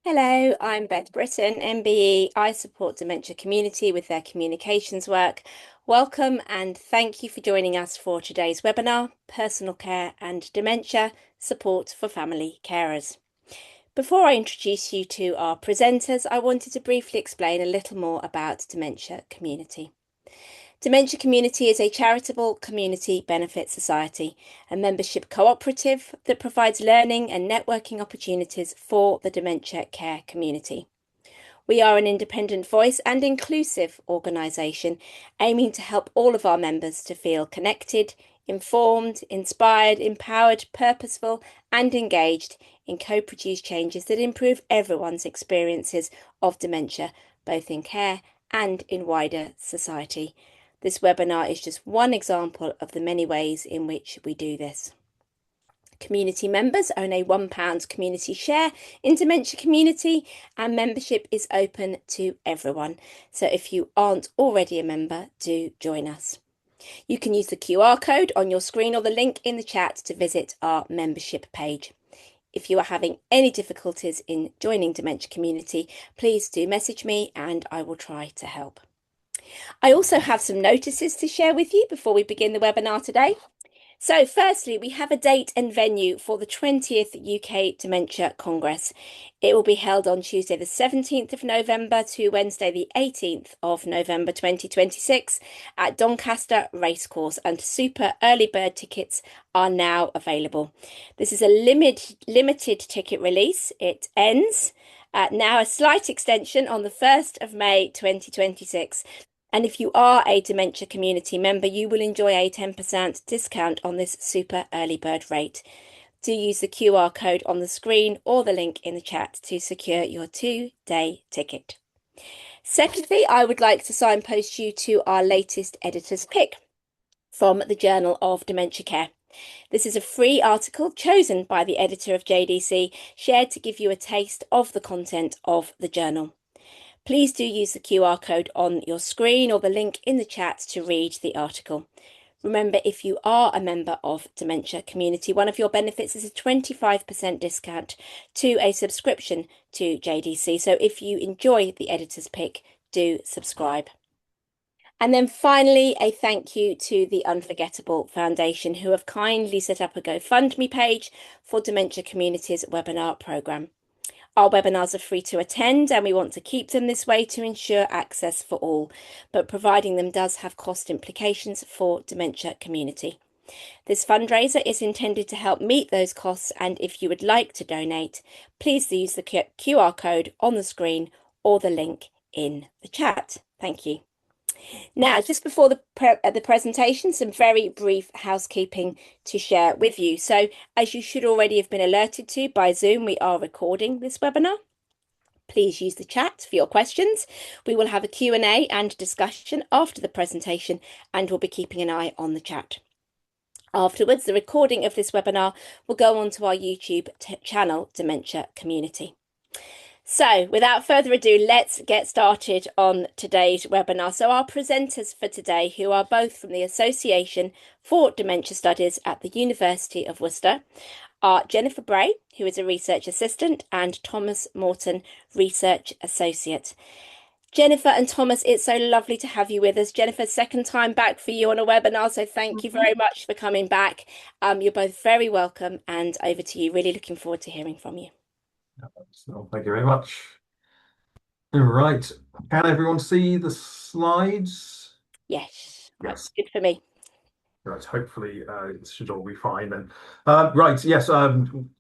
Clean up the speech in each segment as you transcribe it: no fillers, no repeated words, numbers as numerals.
Hello, I'm Beth Britton, MBE. I support Dementia Community with their communications work. Welcome and thank you for joining us for today's webinar, Personal Care and Dementia, Support for Family Carers. Before I introduce you to our presenters, I wanted to briefly explain a little more about Dementia Community. Dementia Community is a charitable community benefit society, a membership cooperative that provides learning and networking opportunities for the dementia care community. We are an independent voice and inclusive organisation aiming to help all of our members to feel connected, informed, inspired, empowered, purposeful and engaged in co-produced changes that improve everyone's experiences of dementia, both in care and in wider society. This webinar is just one example of the many ways in which we do this. Community members own a £1 community share in Dementia Community, and membership is open to everyone. So if you aren't already a member, do join us. You can use the QR code on your screen or the link in the chat to visit our membership page. If you are having any difficulties in joining Dementia Community, please do message me and I will try to help. I also have some notices to share with you before we begin the webinar today. So firstly, we have a date and venue for the 20th UK Dementia Congress. It will be held on Tuesday the 17th of November to Wednesday the 18th of November 2026 at Doncaster Racecourse, and super early bird tickets are now available. This is a limited ticket release. It ends now a slight extension on the 1st of May 2026. And if you are a Dementia Community member, you will enjoy a 10% discount on this super early bird rate. Do use the QR code on the screen or the link in the chat to secure your 2-day ticket. Secondly, I would like to signpost you to our latest editor's pick from the Journal of Dementia Care. This is a free article chosen by the editor of JDC, shared to give you a taste of the content of the journal. Please do use the QR code on your screen or the link in the chat to read the article. Remember, if you are a member of Dementia Community, one of your benefits is a 25% discount to a subscription to JDC. So if you enjoy the editor's pick, do subscribe. And then finally, a thank you to the Unforgettable Foundation, who have kindly set up a GoFundMe page for Dementia Community's webinar programme. Our webinars are free to attend and we want to keep them this way to ensure access for all, but providing them does have cost implications for Dementia Community. This fundraiser is intended to help meet those costs, and if you would like to donate, please use the QR code on the screen or the link in the chat. Thank you. Now, just before the presentation, some very brief housekeeping to share with you. So, as you should already have been alerted to by Zoom, we are recording this webinar. Please use the chat for your questions. We will have a Q&A and discussion after the presentation, and we'll be keeping an eye on the chat. Afterwards, the recording of this webinar will go onto our YouTube channel, Dementia Community. So without further ado, let's get started on today's webinar. So our presenters for today, who are both from the Association for Dementia Studies at the University of Worcester, are Jennifer Bray, who is a research assistant, and Thomas Morton, research associate. Jennifer and Thomas, it's so lovely to have you with us. Jennifer, second time back for you on a webinar, so thank you very much for coming back. You're both very welcome, and over to you. Really looking forward to hearing from you. So, thank you very much. All right. Can everyone see the slides? Yes, Yes. good for me. Right. Hopefully, it should all be fine then. Right. Yes.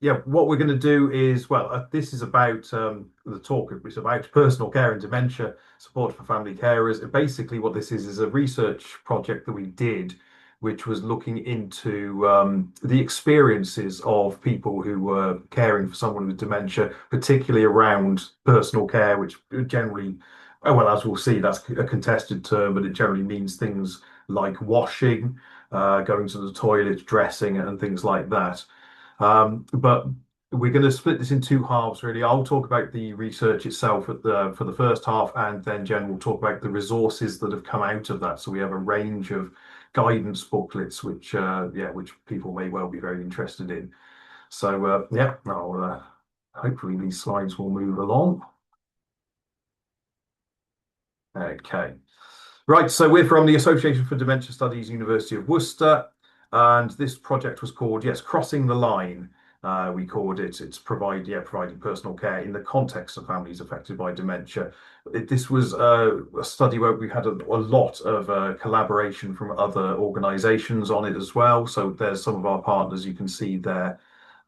Yeah. What we're going to do is, well, this is about the talk. It's about personal care and dementia support for family carers. And basically, what this is a research project that we did, which was looking into the experiences of people who were caring for someone with dementia, particularly around personal care, which generally, well, as we'll see, that's a contested term, but it generally means things like washing, going to the toilet, dressing, and things like that. But we're going to split this in two halves, really. I'll talk about the research itself for the first half, and then Jen will talk about the resources that have come out of that. So we have a range of guidance booklets, which people may well be very interested in. So yeah, I'll Hopefully these slides will move along. Okay. Right, so we're from the Association for Dementia Studies, University of Worcester, and this project was called, yes, Crossing the Line. We called it. It's providing personal care in the context of families affected by dementia. This was a study where we had a lot of collaboration from other organisations on it as well. So there's some of our partners you can see there.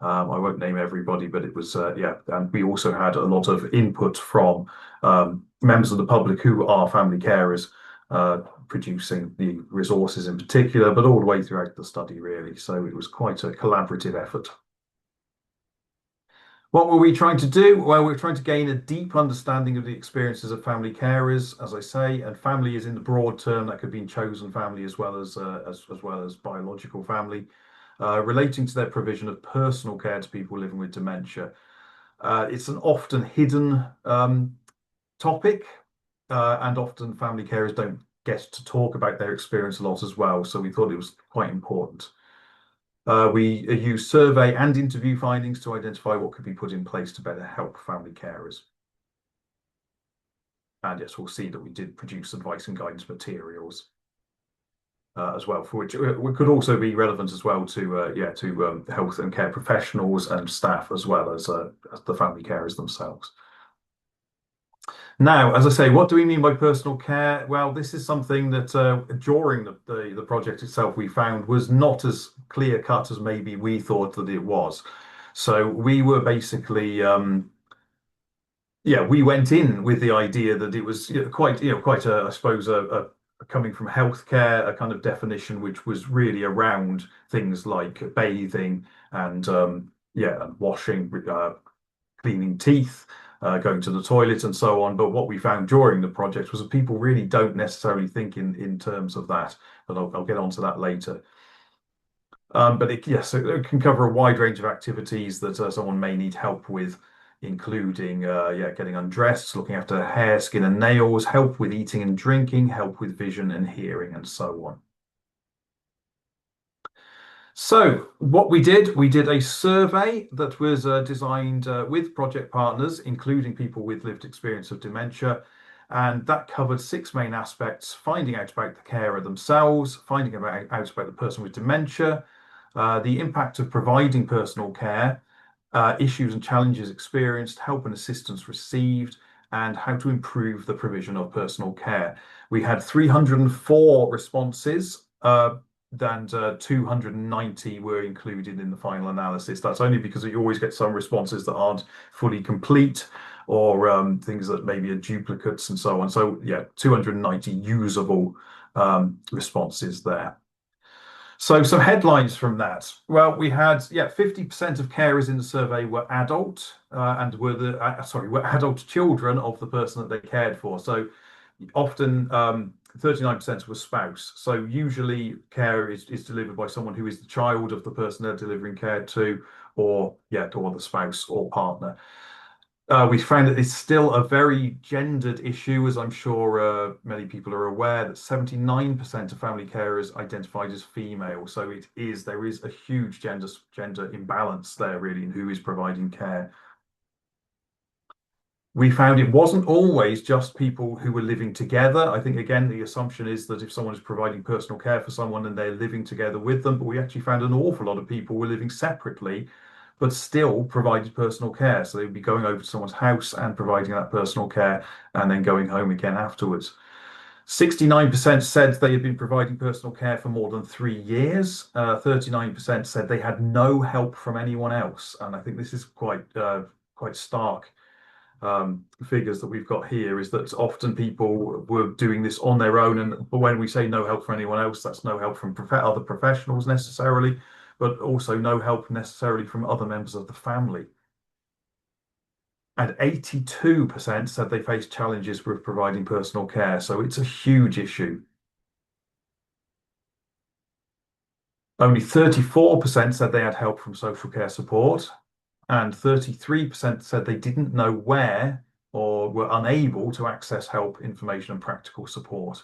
I won't name everybody, but it was yeah, and we also had a lot of input from members of the public who are family carers, producing the resources in particular, but all the way throughout the study, really. So it was quite a collaborative effort. What were we trying to do? Well, we were trying to gain a deep understanding of the experiences of family carers, as I say, and family is in the broad term that could be chosen family as well as well as biological family, relating to their provision of personal care to people living with dementia. It's an often hidden topic, and often family carers don't get to talk about their experience a lot as well. So we thought it was quite important. We use survey and interview findings to identify what could be put in place to better help family carers. And yes, we'll see that we did produce advice and guidance materials as well, for which could also be relevant as well to health and care professionals and staff as the family carers themselves. Now, as I say, what do we mean by personal care? Well, this is something that during the project itself we found was not as clear cut as maybe we thought that it was. So we were basically, we went in with the idea that it was quite a, I suppose, coming from healthcare, a kind of definition which was really around things like bathing and washing, cleaning teeth, going to the toilet and so on. But what we found during the project was that people really don't necessarily think in terms of that. But I'll get onto that later. But yes, it can cover a wide range of activities that someone may need help with, including getting undressed, looking after hair, skin and nails, help with eating and drinking, help with vision and hearing, and so on. So what we did a survey that was designed with project partners, including people with lived experience of dementia, and that covered six main aspects: finding out about the carer themselves, finding out about the person with dementia, the impact of providing personal care, issues and challenges experienced, help and assistance received, and how to improve the provision of personal care. We had 304 responses, and 290 were included in the final analysis. That's only because you always get some responses that aren't fully complete, or things that maybe are duplicates and so on. So yeah, 290 usable responses there. So some headlines from that. Well, we had 50% of carers in the survey were adult, and were adult children of the person that they cared for. So often 39% was spouse. So usually care is delivered by someone who is the child of the person they're delivering care to, or the spouse or partner. We found that it's still a very gendered issue, as I'm sure many people are aware, that 79% of family carers identified as female. So there is a huge gender imbalance there, really, in who is providing care. We found it wasn't always just people who were living together. I think, again, the assumption is that if someone is providing personal care for someone and they're living together with them, but we actually found an awful lot of people were living separately, but still provided personal care. So they'd be going over to someone's house and providing that personal care and then going home again afterwards. 69% said they had been providing personal care for more than 3 years. 39% said they had no help from anyone else. And I think this is quite stark figures that we've got here, is that often people were doing this on their own. But when we say no help from anyone else, that's no help from other professionals necessarily, but also no help necessarily from other members of the family. And 82% said they faced challenges with providing personal care. So it's a huge issue. Only 34% said they had help from social care support, and 33% said they didn't know where or were unable to access help, information, and practical support.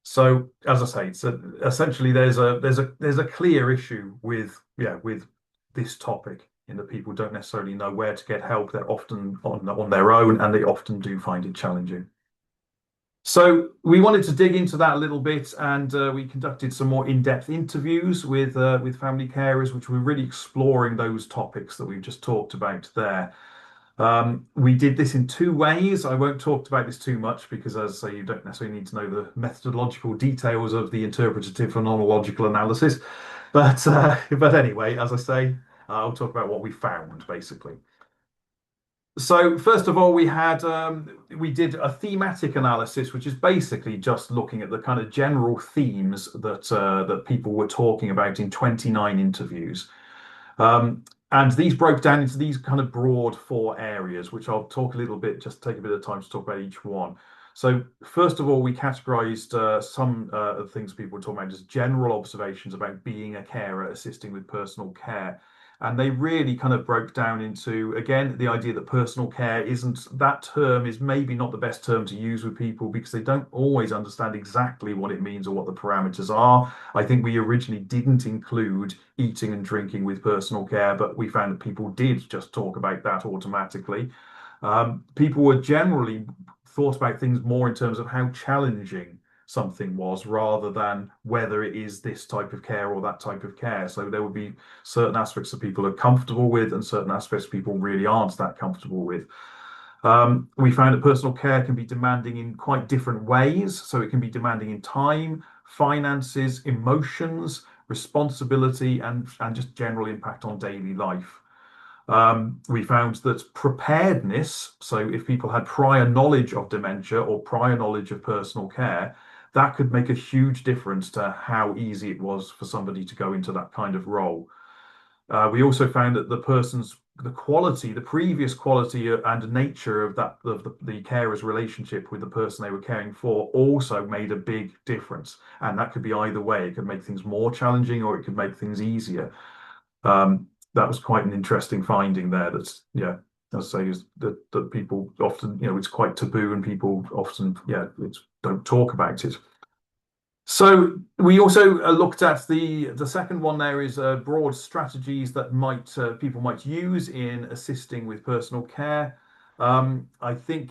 So, as I say, essentially there's a clear issue with this topic, in that people don't necessarily know where to get help. They're often on their own, and they often do find it challenging. So we wanted to dig into that a little bit, and we conducted some more in-depth interviews with family carers, which were really exploring those topics that we've just talked about there. We did this in two ways. I won't talk about this too much because, as I say, you don't necessarily need to know the methodological details of the interpretative phenomenological analysis. But anyway, as I say, I'll talk about what we found basically. So first of all, we did a thematic analysis, which is basically just looking at the kind of general themes that people were talking about in 29 interviews. And these broke down into these kind of broad four areas, which I'll talk a little bit, just take a bit of time to talk about each one. So first of all, we categorized some of the things people were talking about as general observations about being a carer, assisting with personal care. And they really kind of broke down into, again, the idea that personal care isn't, that term is maybe not the best term to use with people because they don't always understand exactly what it means or what the parameters are. I think we originally didn't include eating and drinking with personal care, but we found that people did just talk about that automatically. People were generally thought about things more in terms of how challenging something was rather than whether it is this type of care or that type of care. So there would be certain aspects that people are comfortable with and certain aspects people really aren't that comfortable with. We found that personal care can be demanding in quite different ways. So it can be demanding in time, finances, emotions, responsibility, and just general impact on daily life. We found that preparedness, so if people had prior knowledge of dementia or prior knowledge of personal care, that could make a huge difference to how easy it was for somebody to go into that kind of role. We also found that the quality, the previous quality and nature of the carer's relationship with the person they were caring for also made a big difference. And that could be either way. It could make things more challenging or it could make things easier. That was quite an interesting finding there. That's, yeah, as I say, is that people often, it's quite taboo and people often, don't talk about it. So we also looked at the second one. There is broad strategies that might people might use in assisting with personal care. I think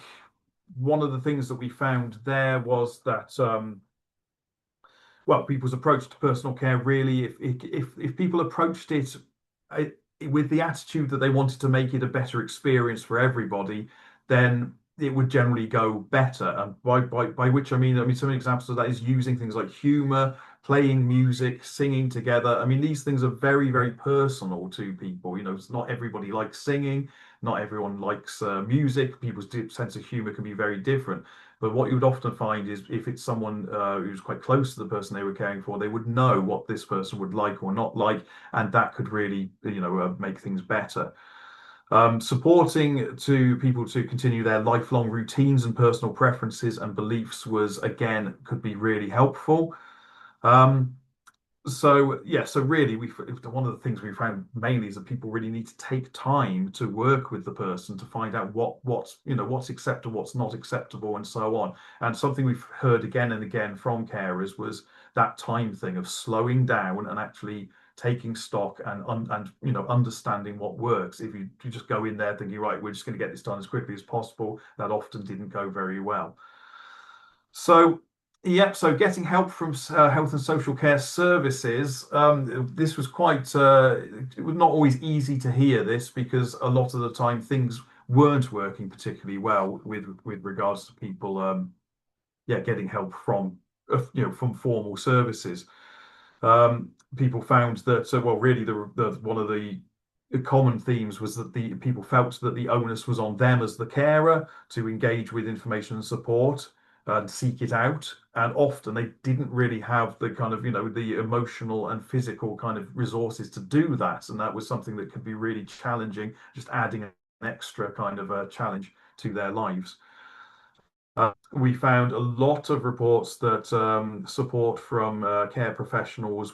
one of the things that we found there was that well, people's approach to personal care really, if people approached it uh, with the attitude that they wanted to make it a better experience for everybody, then it would generally go better. And by which I mean some examples of that is using things like humor, playing music, singing together. I mean, these things are very, very personal to people. It's not everybody likes singing, not everyone likes music. People's sense of humor can be very different. But what you would often find is if it's someone who's quite close to the person they were caring for, they would know what this person would like or not like, and that could really, make things better. Supporting to people to continue their lifelong routines and personal preferences and beliefs was, again, could be really helpful. Um, so yeah, so really, one of the things we found mainly is that people really need to take time to work with the person to find out what's acceptable, what's not acceptable, and so on. And something we've heard again and again from carers was that time thing of slowing down and actually taking stock and understanding what works. If you just go in there thinking, right, we're just going to get this done as quickly as possible, that often didn't go very well. So, yeah, so getting help from health and social care services, this was it was not always easy to hear this because a lot of the time things weren't working particularly well with regards to people, getting help from, from formal services. People found that, so well, really, the one of the common themes was that the people felt that the onus was on them as the carer to engage with information and support and seek it out. And often they didn't really have the kind of, the emotional and physical kind of resources to do that. And that was something that could be really challenging, just adding an extra kind of a challenge to their lives. We found a lot of reports that support from care professionals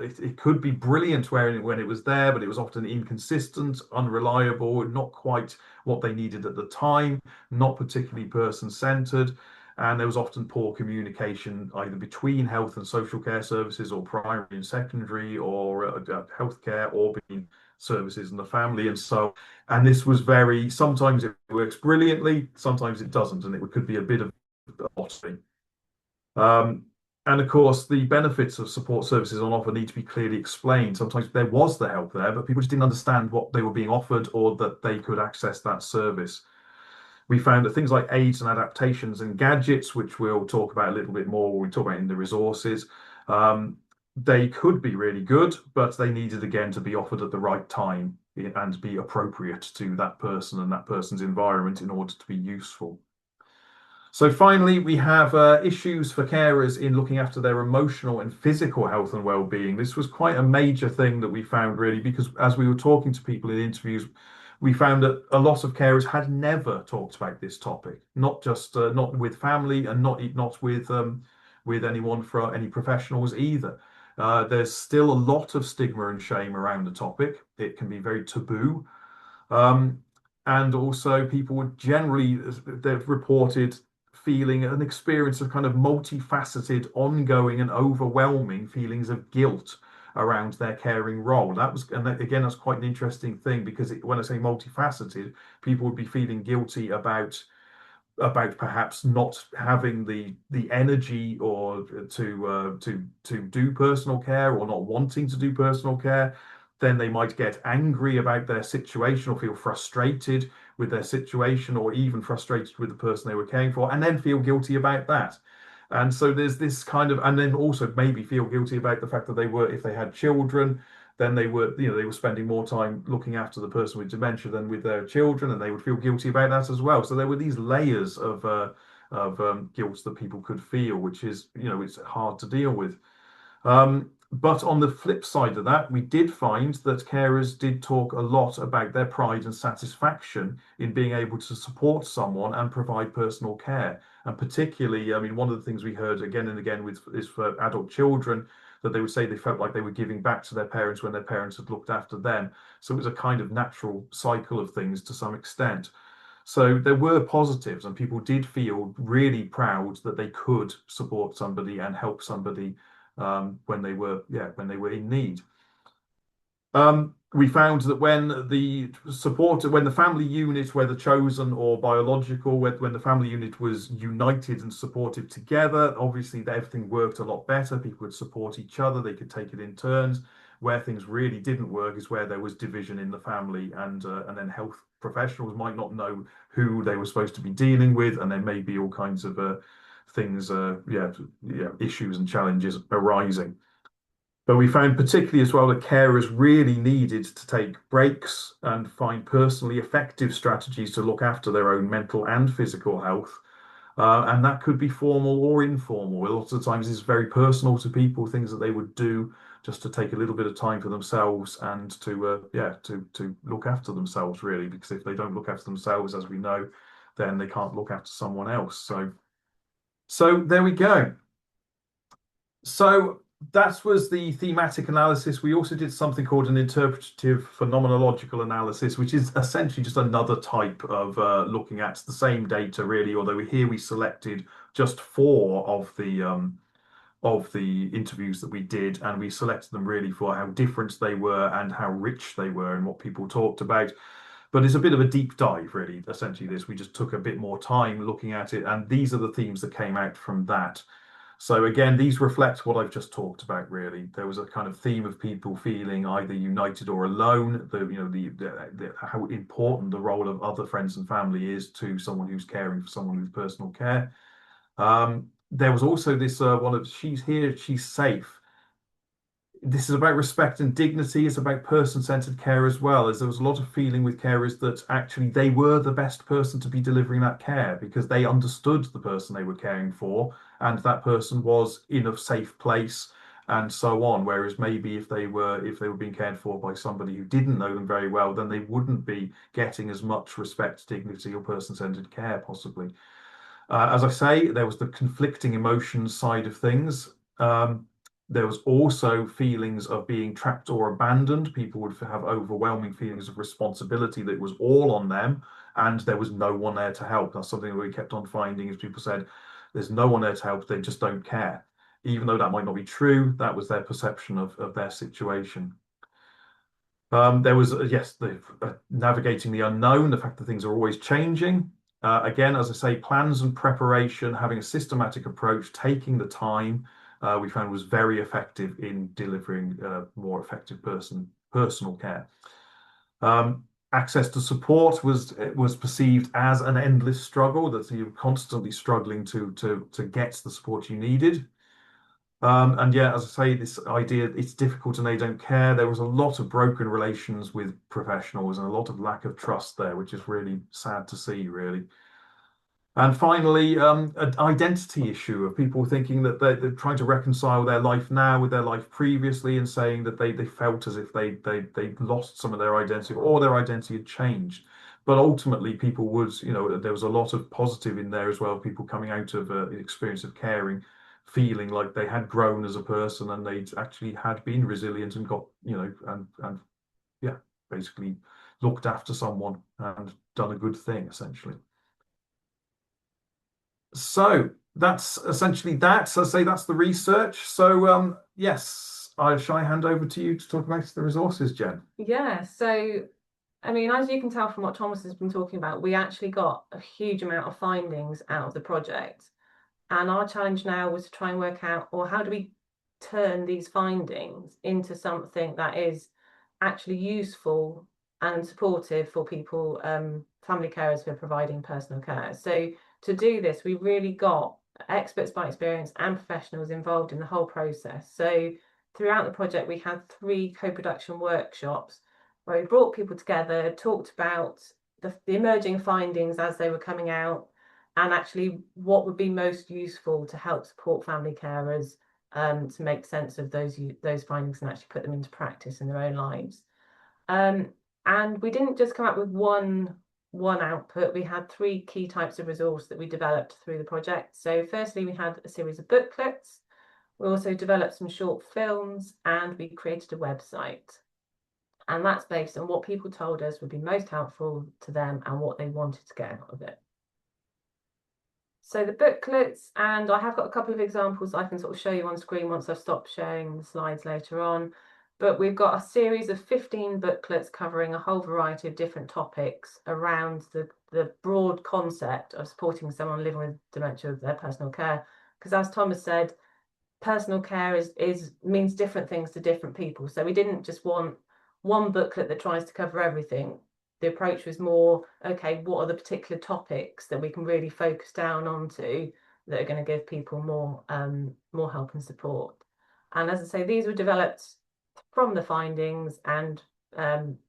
it could be brilliant when it was there, but it was often inconsistent, unreliable, not quite what they needed at the time, not particularly person-centered. And there was often poor communication either between health and social care services or primary and secondary or healthcare or between services and the family. And this was sometimes it works brilliantly, sometimes it doesn't, and it could be a bit of a lottery. Um, and of course, the benefits of support services on offer need to be clearly explained. Sometimes there was the help there, but people just didn't understand what they were being offered or that they could access that service. We found that things like aids and adaptations and gadgets, which we'll talk about a little bit more when we talk about in the resources, um, they could be really good, but they needed again to be offered at the right time and be appropriate to that person and that person's environment in order to be useful. So finally, we have issues for carers in looking after their emotional and physical health and well-being. This was quite a major thing that we found really, because as we were talking to people in interviews, we found that a lot of carers had never talked about this topic, not just not with family and not with anyone for any professionals either. There's still a lot of stigma and shame around the topic. It can be very taboo. Um, and also people would generally, they've reported feeling an experience of kind of multifaceted, ongoing and overwhelming feelings of guilt around their caring role. And that, again, that's quite an interesting thing because when I say multifaceted, people would be feeling guilty about perhaps not having the energy or to do personal care or not wanting to do personal care. Then they might get angry about their situation or feel frustrated with their situation or even frustrated with the person they were caring for and then feel guilty about that. And so there's this kind of, and then also maybe feel guilty about the fact that if they had children, then they were spending more time looking after the person with dementia than with their children, and they would feel guilty about that as well. So there were these layers of guilt that people could feel, which is, it's hard to deal with. But on the flip side of that, we did find that carers did talk a lot about their pride and satisfaction in being able to support someone and provide personal care. And particularly, I mean, one of the things we heard again and again is for adult children that they would say they felt like they were giving back to their parents when their parents had looked after them. So it was a kind of natural cycle of things to some extent. So there were positives, and people did feel really proud that they could support somebody and help somebody when they were in need. We found that when the family unit, whether chosen or biological, when the family unit was united and supportive together, obviously everything worked a lot better. People would support each other, they could take it in turns. Where things really didn't work is where there was division in the family, and then health professionals might not know who they were supposed to be dealing with, and there may be all kinds of things, issues and challenges arising. But we found particularly as well that carers really needed to take breaks and find personally effective strategies to look after their own mental and physical health. And that could be formal or informal. A lot of times it's very personal to people, things that they would do just to take a little bit of time for themselves and to look after themselves really, because if they don't look after themselves, as we know, then they can't look after someone else. So there we go. So that was the thematic analysis. We also did something called an interpretative phenomenological analysis, which is essentially just another type of looking at the same data, really. Although here we selected just four of the interviews that we did, and we selected them really for how different they were and how rich they were and what people talked about. But it's a bit of a deep dive, really. Essentially, we just took a bit more time looking at it, and these are the themes that came out from that. So again, these reflect what I've just talked about, really. There was a kind of theme of people feeling either united or alone, how important the role of other friends and family is to someone who's caring for someone with personal care. There was also this one of she's here, she's safe. This is about respect and dignity. It's about person-centered care as well, as there was a lot of feeling with carers that actually they were the best person to be delivering that care because they understood the person they were caring for, and that person was in a safe place and so on. Whereas maybe if they were being cared for by somebody who didn't know them very well, then they wouldn't be getting as much respect, dignity, or person-centered care possibly. As I say, there was the conflicting emotions side of things. There was also feelings of being trapped or abandoned. People would have overwhelming feelings of responsibility that it was all on them, and there was no one there to help. That's something that we kept on finding as people said, there's no one there to help, they just don't care. Even though that might not be true, that was their perception of their situation. There was, yes, navigating the unknown, the fact that things are always changing. Again, as I say, plans and preparation, having a systematic approach, taking the time, we found was very effective in delivering more effective personal care. Access to support was perceived as an endless struggle, that you were constantly struggling to get the support you needed. And yeah, as I say, this idea, it's difficult and they don't care. There was a lot of broken relations with professionals and a lot of lack of trust there, which is really sad to see, really. And finally, an identity issue of people thinking that they're trying to reconcile their life now with their life previously, and saying that they felt as if they lost some of their identity or their identity had changed. But ultimately, people would, there was a lot of positive in there as well. People coming out of the experience of caring, feeling like they had grown as a person and they'd actually had been resilient and got, and yeah, basically looked after someone and done a good thing, essentially. So that's essentially that. So I say that's the research. So yes, shall I hand over to you to talk about the resources, Jen? Yeah, so I mean, as you can tell from what Thomas has been talking about, we actually got a huge amount of findings out of the project. And our challenge now was to try and work out, or how do we turn these findings into something that is actually useful and supportive for people, family carers who are providing personal care. So to do this, we really got experts by experience and professionals involved in the whole process. So throughout the project, we had 3 co-production workshops where we brought people together, talked about the emerging findings as they were coming out, and actually what would be most useful to help support family carers to make sense of those findings and actually put them into practice in their own lives. And we didn't just come up with one output. We had 3 key types of resource that we developed through the project. So firstly, we had a series of booklets. We also developed some short films, and we created a website. And that's based on what people told us would be most helpful to them and what they wanted to get out of it. So the booklets, and I have got a couple of examples I can sort of show you on screen once I've stopped sharing the slides later on. But we've got a series of 15 booklets covering a whole variety of different topics around the broad concept of supporting someone living with dementia with their personal care. Because as Thomas said, personal care means different things to different people. So we didn't just want one booklet that tries to cover everything. The approach was more, okay, what are the particular topics that we can really focus down onto that are going to give people more help and support. And as I say, these were developed from the findings and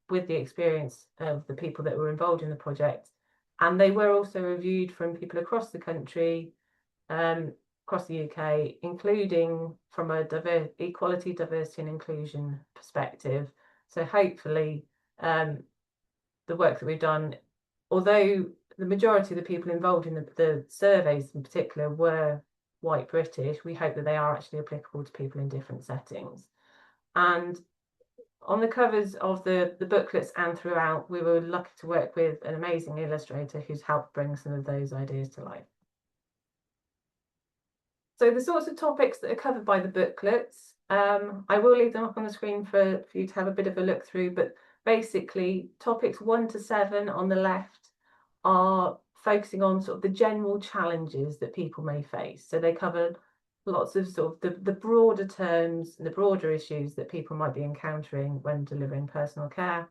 with the experience of the people that were involved in the project. And they were also reviewed from people across the country, across the UK, including from a equality, diversity and inclusion perspective. So hopefully the work that we've done, although the majority of the people involved in the surveys in particular were white British, we hope that they are actually applicable to people in different settings. And on the covers of the booklets and throughout, we were lucky to work with an amazing illustrator who's helped bring some of those ideas to life. So the sorts of topics that are covered by the booklets, I will leave them up on the screen for you to have a bit of a look through, but basically topics 1 to 7 on the left are focusing on sort of the general challenges that people may face. So they cover lots of sort of the broader terms and the broader issues that people might be encountering when delivering personal care.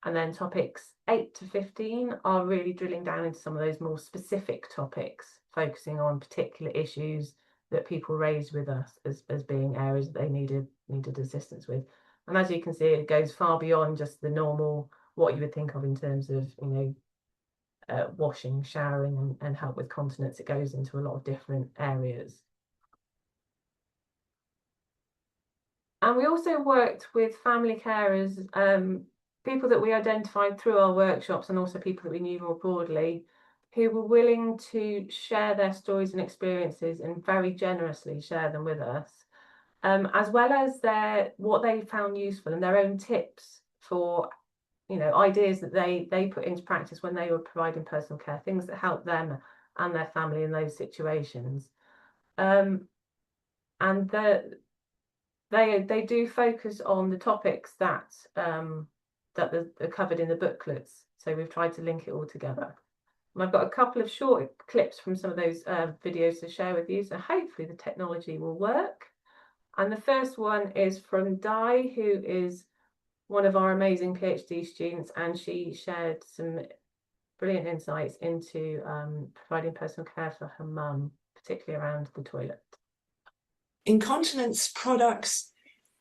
And then topics 8 to 15 are really drilling down into some of those more specific topics, focusing on particular issues that people raised with us as being areas that they needed assistance with. And as you can see, it goes far beyond just the normal, what you would think of in terms of, washing, showering and help with continence. It goes into a lot of different areas. And we also worked with family carers, people that we identified through our workshops and also people that we knew more broadly, who were willing to share their stories and experiences and very generously share them with us, as well as what they found useful and their own tips for, ideas that they put into practice when they were providing personal care, things that helped them and their family in those situations. And they do focus on the topics that are covered in the booklets. So we've tried to link it all together. And I've got a couple of short clips from some of those videos to share with you. So hopefully the technology will work. And the first one is from Di, who is one of our amazing PhD students, and she shared some brilliant insights into providing personal care for her mum, particularly around the toilet. Incontinence products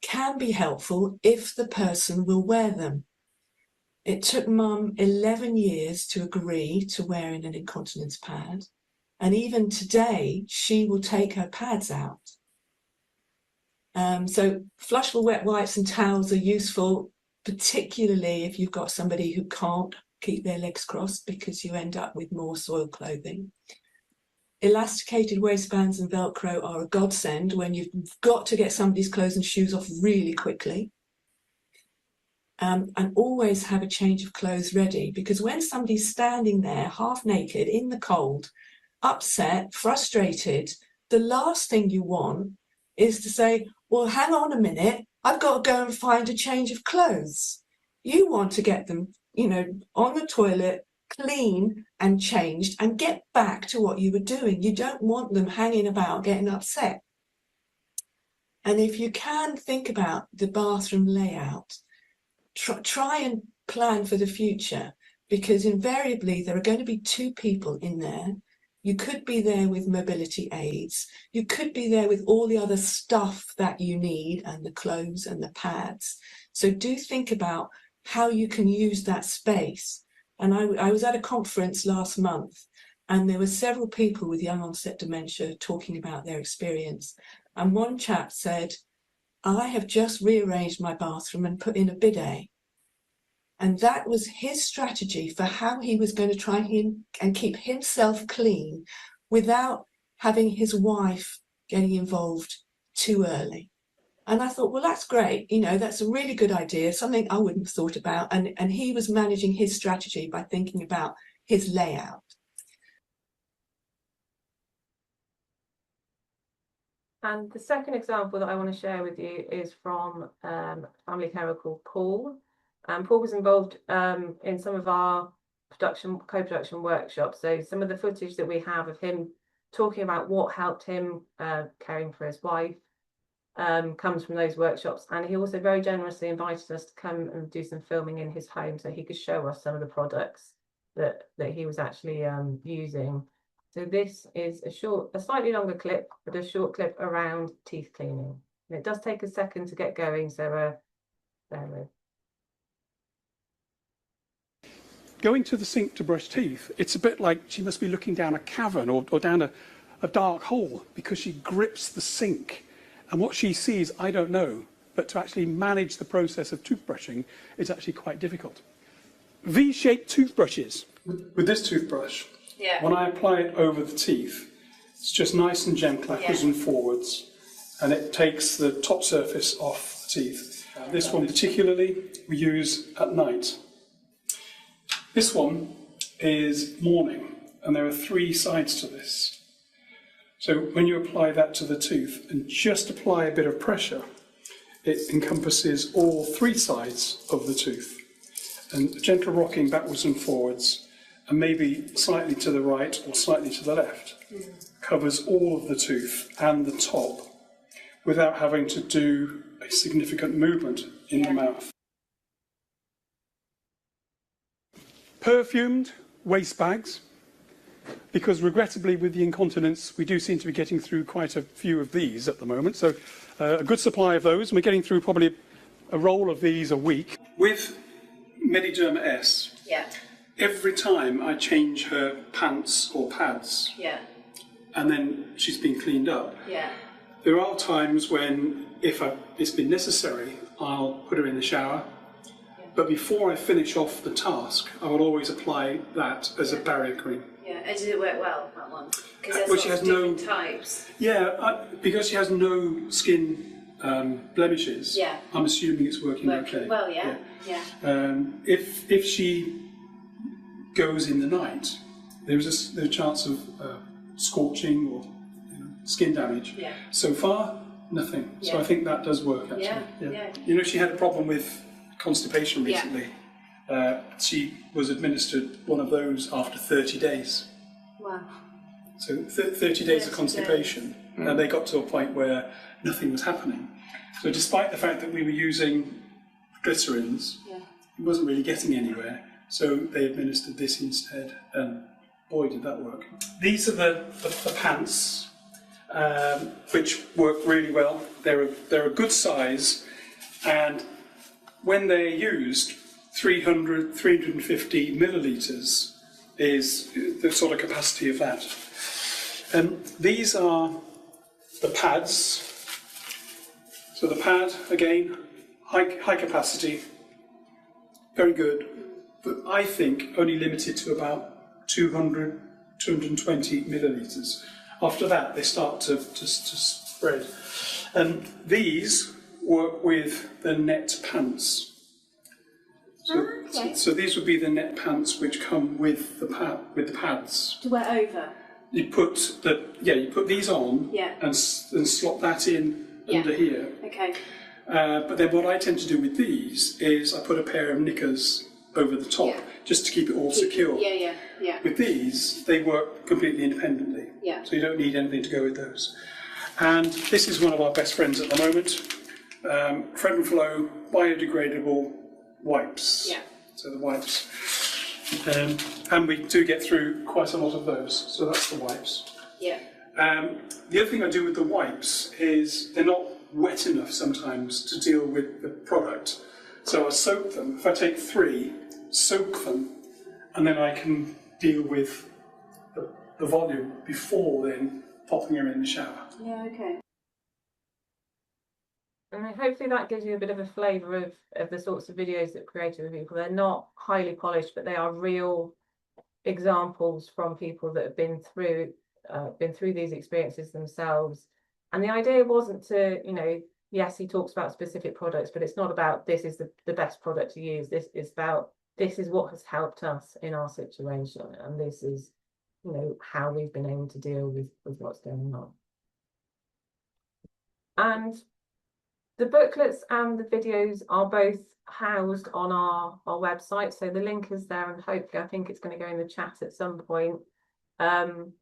can be helpful if the person will wear them. It took Mum 11 years to agree to wearing an incontinence pad, and even today she will take her pads out. So flushable wet wipes and towels are useful, particularly if you've got somebody who can't keep their legs crossed because you end up with more soiled clothing. Elasticated waistbands and Velcro are a godsend when you've got to get somebody's clothes and shoes off really quickly. And always have a change of clothes ready, because when somebody's standing there half naked in the cold, upset, frustrated, the last thing you want is to say, well, hang on a minute, I've got to go and find a change of clothes. You want to get them, on the toilet, clean and changed, and get back to what you were doing. You don't want them hanging about getting upset. And if you can think about the bathroom layout, try and plan for the future, because invariably there are going to be two people in there. You could be there with mobility aids. You could be there with all the other stuff that you need, and the clothes and the pads. So do think about how you can use that space. And I was at a conference last month, and there were several people with young onset dementia talking about their experience. And one chap said, I have just rearranged my bathroom and put in a bidet. And that was his strategy for how he was going to try and keep himself clean without having his wife getting involved too early. And I thought, well, that's great. That's a really good idea, something I wouldn't have thought about. And he was managing his strategy by thinking about his layout. And the second example that I want to share with you is from a family carer called Paul. Paul was involved in some of our co-production workshops. So some of the footage that we have of him talking about what helped him caring for his wife comes from those workshops. And he also very generously invited us to come and do some filming in his home so he could show us some of the products that he was actually using. So this is a slightly longer clip, but a short clip around teeth cleaning. And it does take a second to get going, so bear with. Going to the sink to brush teeth, it's a bit like she must be looking down a cavern or down a dark hole, because she grips the sink. And what she sees, I don't know, but to actually manage the process of toothbrushing is actually quite difficult. V-shaped toothbrushes. With this toothbrush, when I apply it over the teeth, it's just nice and gentle, backwards and forwards, and it takes the top surface off the teeth. This one particularly we use at night. This one is morning, and there are 3 sides to this. So when you apply that to the tooth and just apply a bit of pressure, it encompasses all 3 sides of the tooth. And gentle rocking backwards and forwards, and maybe slightly to the right or slightly to the left, covers all of the tooth and the top without having to do a significant movement in the mouth. Perfumed waste bags, because regrettably with the incontinence we do seem to be getting through quite a few of these at the moment, so a good supply of those, and we're getting through probably a roll of these a week. With Mediderma S, every time I change her pants or pads, and then she's been cleaned up, there are times when, if it's been necessary, I'll put her in the shower. But before I finish off the task, I will always apply that as a barrier cream. Yeah, and did it work well, that one? Because there's Well, different types. Yeah, because she has no skin blemishes, I'm assuming it's working okay. Well, yeah. If she goes in the night, there was a chance of scorching or skin damage. Yeah. So far, nothing. So Yeah. I think that does work actually. Yeah. She had a problem with constipation recently. She was administered one of those after 30 days. Wow. So 30 days of constipation, and they got to a point where nothing was happening. So despite the fact that we were using glycerins, it wasn't really getting anywhere. So they administered this instead, and boy, did that work. These are the pants, which work really well. They're a good size, and when they're used, 350 millilitres is the sort of capacity of that. These are the pads. So the pad, again, high capacity, very good, but I think only limited to about 200, 220 millilitres. After that, they start to spread. These work with the net pants. So these would be the net pants which come with the pads. To wear over. You put these on and slot that in under here. Okay. But then what I tend to do with these is I put a pair of knickers over the top just to keep it all secure. Yeah. With these, they work completely independently. Yeah. So you don't need anything to go with those. And this is one of our best friends at the moment. Fred and Flow biodegradable wipes. Yeah. So the wipes. And we do get through quite a lot of those. So that's the wipes. Yeah. The other thing I do with the wipes is they're not wet enough sometimes to deal with the product. So I soak them. If I take 3, soak them, and then I can deal with the volume before then popping her in the shower. Yeah, okay. And hopefully that gives you a bit of a flavour of the sorts of videos that created with people. They're not highly polished, but they are real examples from people that have been through these experiences themselves. And the idea wasn't to, yes, he talks about specific products, but it's not about this is the best product to use. This is about this is what has helped us in our situation, and this is, how we've been able to deal with what's going on. And the booklets and the videos are both housed on our website. So the link is there, and hopefully I think it's going to go in the chat at some point. And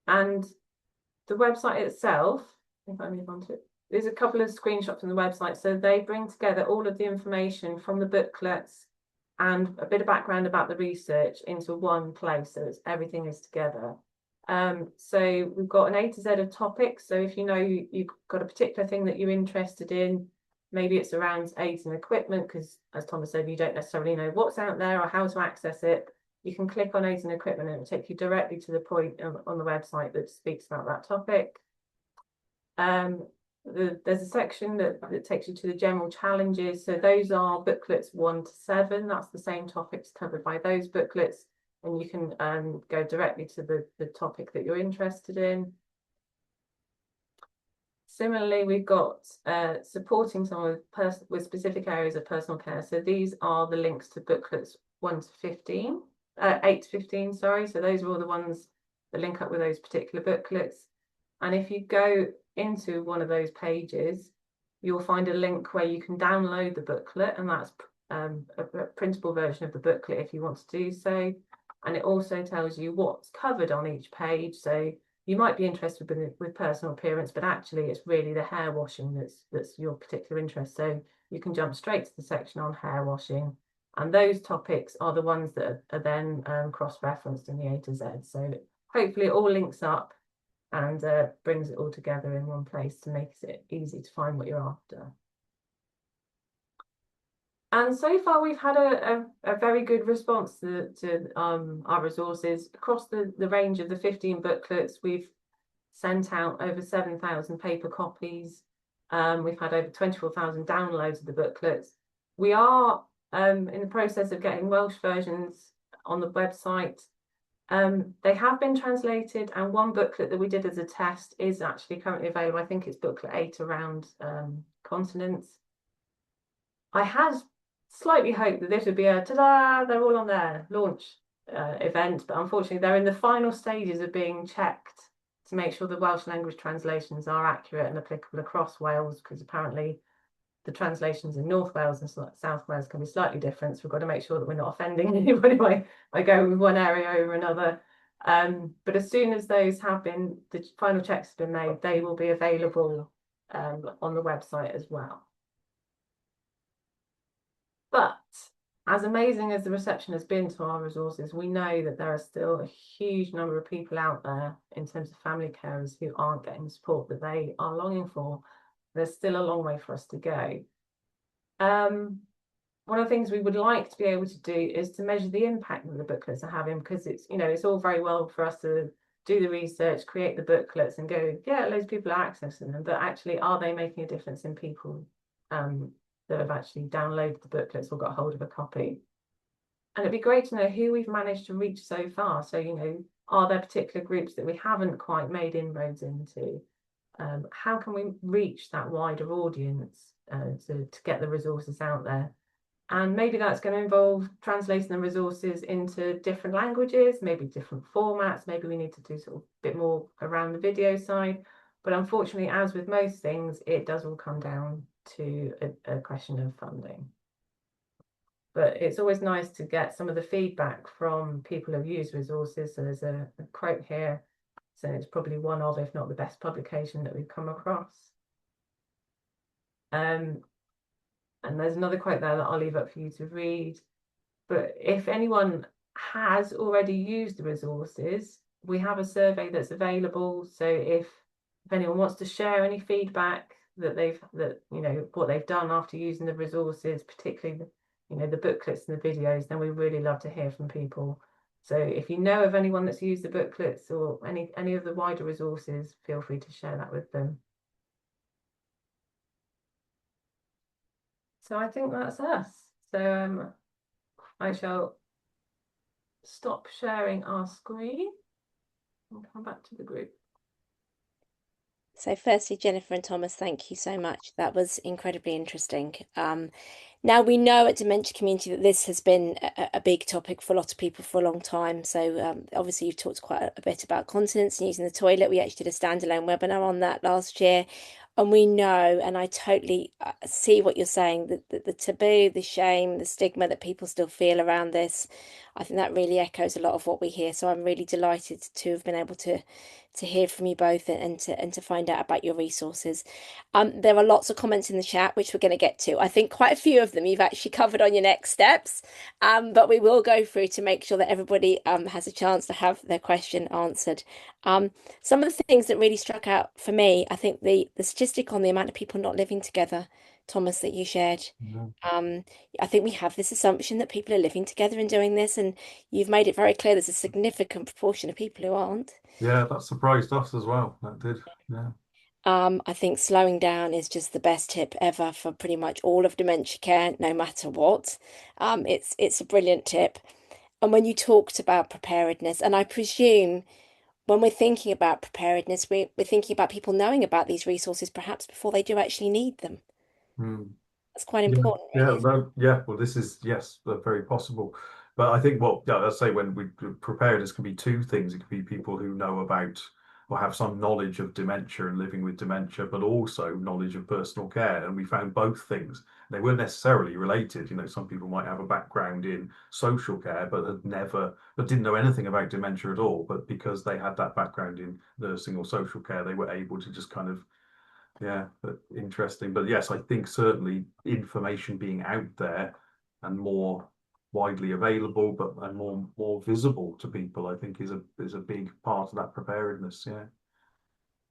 the website itself, if I move on to it, there's a couple of screenshots on the website. So they bring together all of the information from the booklets and a bit of background about the research into one place. So everything is together. So we've got an A to Z of topics. So if you've got a particular thing that you're interested in, maybe it's around aids and equipment, because as Thomas said, you don't necessarily know what's out there or how to access it. You can click on aids and equipment and it will take you directly to the point on the website that speaks about that topic. There's a section that takes you to the general challenges. So those are booklets 1 to 7. That's the same topics covered by those booklets. And you can go directly to the topic that you're interested in. Similarly, we've got supporting someone with specific areas of personal care. So these are the links to booklets 8 to 15, sorry. So those are all the ones that link up with those particular booklets. And if you go into one of those pages, you'll find a link where you can download the booklet, and that's a printable version of the booklet if you want to do so. And it also tells you what's covered on each page. So you might be interested with personal appearance, but actually it's really the hair washing that's your particular interest. So you can jump straight to the section on hair washing. And those topics are the ones that are then cross-referenced in the A to Z. So hopefully it all links up and brings it all together in one place to make it easy to find what you're after. And so far, we've had a very good response to our resources. Across the range of the 15 booklets, we've sent out over 7,000 paper copies. We've had over 24,000 downloads of the booklets. We are in the process of getting Welsh versions on the website. They have been translated, and one booklet that we did as a test is actually currently available. I think it's booklet 8 around continents. I had slightly hoped that this would be a ta-da, they're all on there, launch. event, but unfortunately they're in the final stages of being checked to make sure the Welsh language translations are accurate and applicable across Wales, because apparently the translations in North Wales and South Wales can be slightly different. So we've got to make sure that we're not offending anybody by going with one area over another. But as soon as those have been, the final checks have been made, they will be available on the website as well. But as amazing as the reception has been to our resources, we know that there are still a huge number of people out there in terms of family carers who aren't getting the support that they are longing for. There's still a long way for us to go. One of the things we would like to be able to do is to measure the impact that the booklets are having, because it's, you know, it's all very well for us to do the research, create the booklets and go, yeah, loads of people are accessing them, but actually, are they making a difference in people that have actually downloaded the booklets or got hold of a copy? And it'd be great to know who we've managed to reach so far. So, you know, are there particular groups that we haven't quite made inroads into? How can we reach that wider audience to get the resources out there? And maybe that's going to involve translating the resources into different languages, maybe different formats. Maybe we need to do sort of a bit more around the video side. But unfortunately, as with most things, it does all come down to a question of funding. But it's always nice to get some of the feedback from people who've used resources. So there's a quote here. So it's probably one of, if not the best publication that we've come across. And there's another quote there that I'll leave up for you to read. But if anyone has already used the resources, we have a survey that's available. So if anyone wants to share any feedback that you know, what they've done after using the resources, particularly the booklets and the videos, then we really love to hear from people. So if you know of anyone that's used the booklets or any of the wider resources, feel free to share that with them. So I think that's us. So I shall stop sharing our screen and come back to the group. So firstly, Jennifer and Thomas, thank you so much. That was incredibly interesting. Now we know at Dementia Community that this has been a big topic for a lot of people for a long time. So obviously you've talked quite a bit about continence and using the toilet. We actually did a standalone webinar on that last year. And we know, and I totally see what you're saying, that the taboo, the shame, the stigma that people still feel around this, I think that really echoes a lot of what we hear. So I'm really delighted to have been able to hear from you both and to find out about your resources. There are lots of comments in the chat, which we're going to get to. I think quite a few of them you've actually covered on your next steps, but we will go through to make sure that everybody has a chance to have their question answered. Some of the things that really struck out for me, I think the statistic on the amount of people not living together, Thomas, that you shared. I think we have this assumption that people are living together and doing this, and you've made it very clear there's a significant proportion of people who aren't. Yeah, that surprised us as well. That did. Yeah. I think slowing down is just the best tip ever for pretty much all of dementia care, no matter what. It's a brilliant tip. And when you talked about preparedness, and I presume when we're thinking about preparedness, we're thinking about people knowing about these resources perhaps before they do actually need them. That's quite important, really. Yeah. Well, this is, yes, very possible. But I think I say when we preparedness can be two things. It could be people who know about or have some knowledge of dementia and living with dementia, but also knowledge of personal care. And we found both things. They weren't necessarily related. Some people might have a background in social care, but didn't know anything about dementia at all. But because they had that background in nursing or social care, they were able to just kind of, but interesting. But yes, I think certainly information being out there and more widely available, and more visible to people, I think is a big part of that preparedness. Yeah.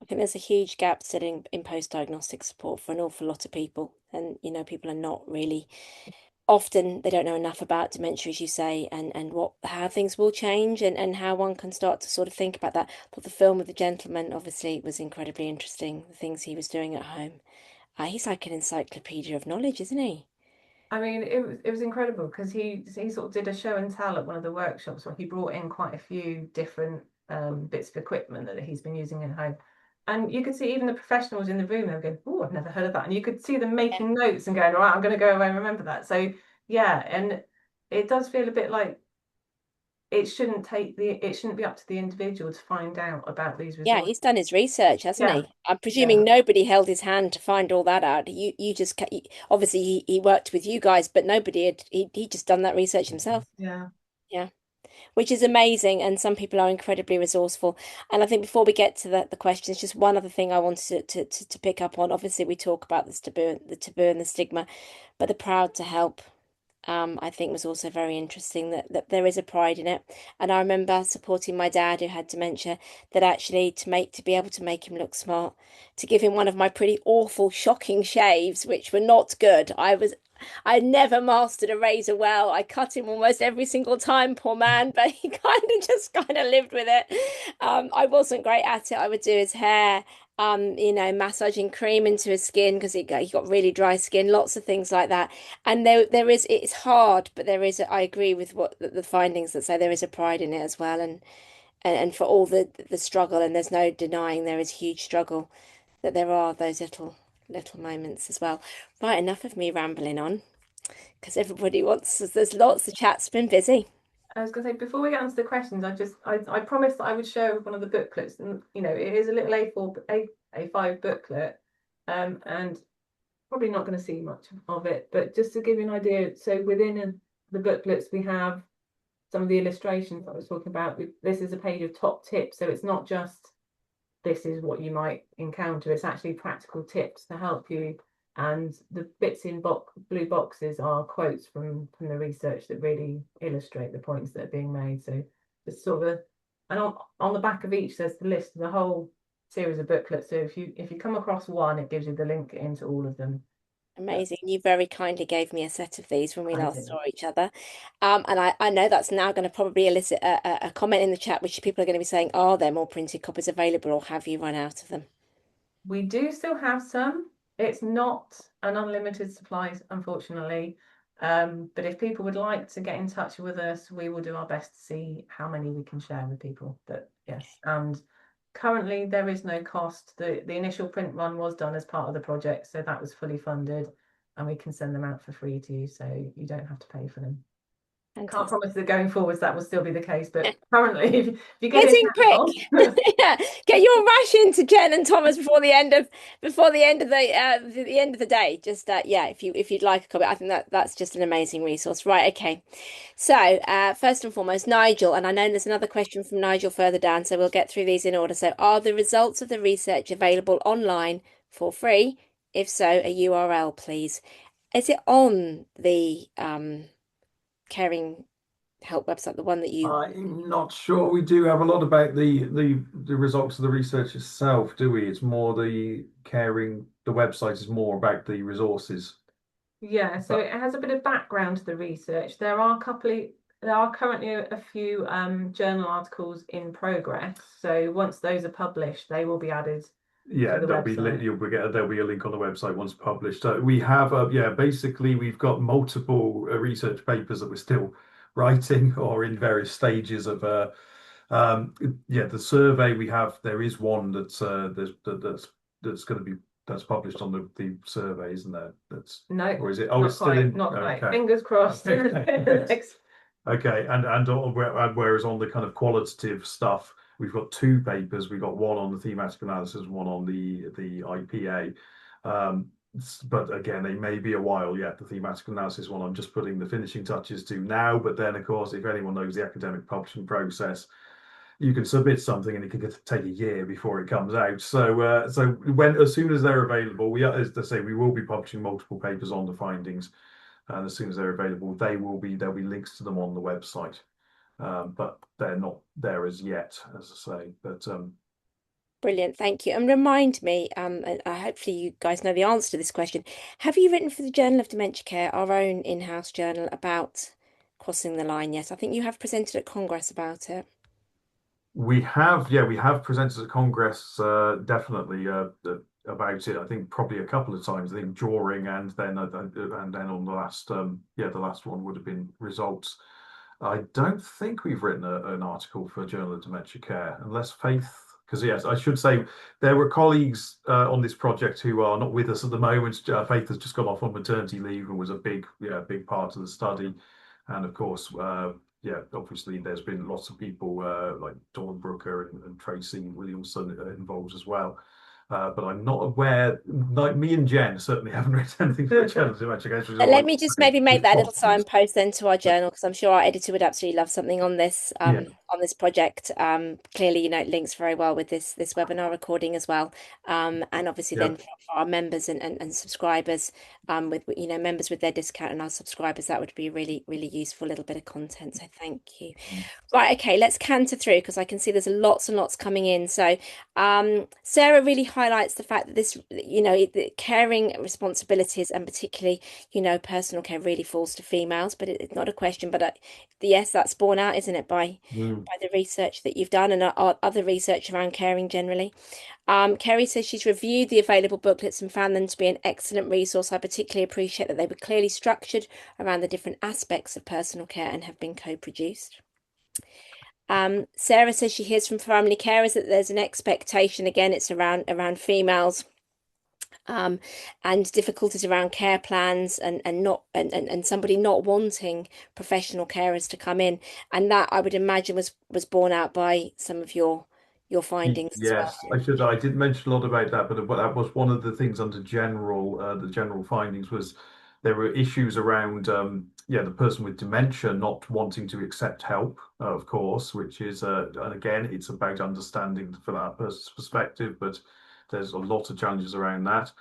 I think there's a huge gap still in post-diagnostic support for an awful lot of people. And, people are not really, often they don't know enough about dementia, as you say, and how things will change and how one can start to sort of think about that. But the film of the gentleman obviously was incredibly interesting, the things he was doing at home. He's like an encyclopedia of knowledge, isn't he? I mean, it was incredible because he sort of did a show and tell at one of the workshops where he brought in quite a few different bits of equipment that he's been using at home. And you could see even the professionals in the room, they were going, oh, I've never heard of that. And you could see them making notes and going, all right, I'm going to go away and remember that. So, yeah, and it does feel a bit like it shouldn't be up to the individual to find out about these Yeah, resources. he's done his research, hasn't Yeah, he? I'm presuming yeah, nobody held his hand to find all that out. You just obviously he worked with you guys, but nobody had he just done that research himself. yeah. Yeah, which is amazing, and some people are incredibly resourceful. And I think before we get to the questions, just one other thing I wanted to pick up on. Obviously, we talk about the taboo and the stigma, but the proud to help. I think was also very interesting that there is a pride in it. And I remember supporting my dad who had dementia, that actually to be able to make him look smart, to give him one of my pretty awful, shocking shaves, which were not good. I never mastered a razor well. I cut him almost every single time, poor man, but he kind of lived with it. I wasn't great at it. I would do his hair, massaging cream into his skin because he got really dry skin, lots of things like that. And there is, it's hard, but there is, I agree with what the findings that say there is a pride in it as well. And for all the struggle, and there's no denying there is huge struggle, that there are those little moments as well. Right, enough of me rambling on because everybody wants, there's lots, the chat's been busy. I was going to say, before we get onto the questions, I promised that I would share one of the booklets, and it is a little A5 booklet, and probably not going to see much of it, but just to give you an idea, so within the booklets we have some of the illustrations I was talking about. This is a page of top tips, so it's not just this is what you might encounter, it's actually practical tips to help you. And the bits in blue boxes are quotes from the research that really illustrate the points that are being made. So it's sort of and on the back of each there's the list of the whole series of booklets. So if you come across one, it gives you the link into all of them. Amazing. You very kindly gave me a set of these when we I last do. saw each other. And I know that's now going to probably elicit a comment in the chat, which people are going to be saying, are there more printed copies available or have you run out of them? We do still have some. It's not an unlimited supply, unfortunately. But if people would like to get in touch with us, we will do our best to see how many we can share with people. But yes, and currently there is no cost. The initial print run was done as part of the project, so that was fully funded, and we can send them out for free to you, so you don't have to pay for them. Can't Fantastic. promise that going forwards that will still be the case, but currently, if you get Get it in quick. Yeah, get your rush into Jen and Thomas before the end of the end of the day. Just yeah, if you'd like a copy, I think that's just an amazing resource. Right, okay. So first and foremost, Nigel, and I know there's another question from Nigel further down, so we'll get through these in order. So, are the results of the research available online for free? If so, a URL, please. Is it on the Caring Help website, the one that you? I'm not sure we do have a lot about the results of the research itself, do we? It's more the website is more about the resources. Yeah, so it has a bit of background to the research. There are currently a few journal articles in progress. So once those are published, they will be added Yeah, to the there'll be a link on the website once published. We have basically we've got multiple research papers that we're still writing or in various stages of the survey we have. There is one that's going to be published on the survey, isn't there? No, or is it? not it's still quite, in. not quite. Okay. Fingers crossed. Okay. Okay, and whereas on the kind of qualitative stuff, we've got two papers. We've got one on the thematic analysis, and one on the IPA. But again, it may be a while yet. The thematic analysis one, I'm just putting the finishing touches to now. But then, of course, if anyone knows the academic publishing process, you can submit something and it can take a year before it comes out. So, as soon as they're available, as I say, we will be publishing multiple papers on the findings. And as soon as they're available, there'll be links to them on the website, but they're not there as yet, as I say. But Brilliant, thank you. And remind me, and hopefully you guys know the answer to this question. Have you written for the Journal of Dementia Care, our own in-house journal, about crossing the line yet? I think you have presented at Congress about it. we have presented at Congress definitely about it. I think probably a couple of times. I think during and then on the last the last one would have been results. I don't think we've written an article for Journal of Dementia Care, unless Faith, because yes, I should say there were colleagues on this project who are not with us at the moment. Faith has just gone off on maternity leave and was a big part of the study. And of course, yeah, obviously there's been lots of people like Dawn Brooker and Tracy Williamson involved as well. But I'm not aware, like me and Jen certainly haven't written anything for the Channel Dementia Against, which is Let always me just maybe make that a little responses. signpost then to our journal, because I'm sure our editor would absolutely love something on this Yeah. on this project. Clearly, it links very well with this webinar recording as well. And obviously Yeah. then for our members and subscribers, with members with their discount and our subscribers, that would be really, really useful little bit of content. So thank you. Right, okay, let's canter through because I can see there's lots and lots coming in. So Sarah really highlights the fact that this, the caring responsibilities and particularly, personal care really falls to females, but it's not a question. But yes, that's borne out, isn't it, by the research that you've done and other research around caring generally. Kerry says she's reviewed the available booklets and found them to be an excellent resource. I particularly appreciate that they were clearly structured around the different aspects of personal care and have been co-produced. Sarah says she hears from family carers that there's an expectation, again, it's around females, and difficulties around care plans and somebody not wanting professional carers to come in. And that I would imagine was borne out by some of your findings as well. Yes, I did mention a lot about that, but that was one of the things under general, the general findings was there were issues around, the person with dementia not wanting to accept help, of course, which is, and again, it's about understanding for that person's perspective, but there's a lot of challenges around that.